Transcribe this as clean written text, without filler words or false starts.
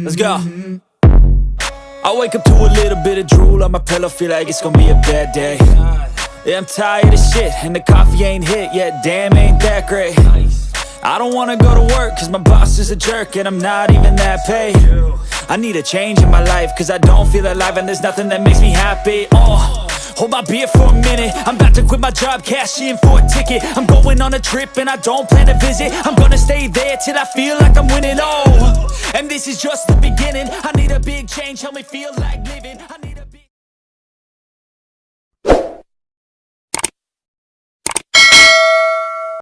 Let's go. I wake up to a little bit of drool on my pillow, feel like it's gonna be a bad day. Yeah, I'm tired of shit, and the coffee ain't hit yet, damn, ain't that great. I don't wanna go to work, cause my boss is a jerk, and I'm not even that paid. I need a change in my life, cause I don't feel alive, and there's nothing that makes me happy. Hold my beer for a minute, I'm about to quit my job, cash in for a ticket. I'm going on a trip and I don't plan to visit. I'm gonna stay there till I feel like I'm winning, and this is just the beginning. I need a big change, help me feel like living.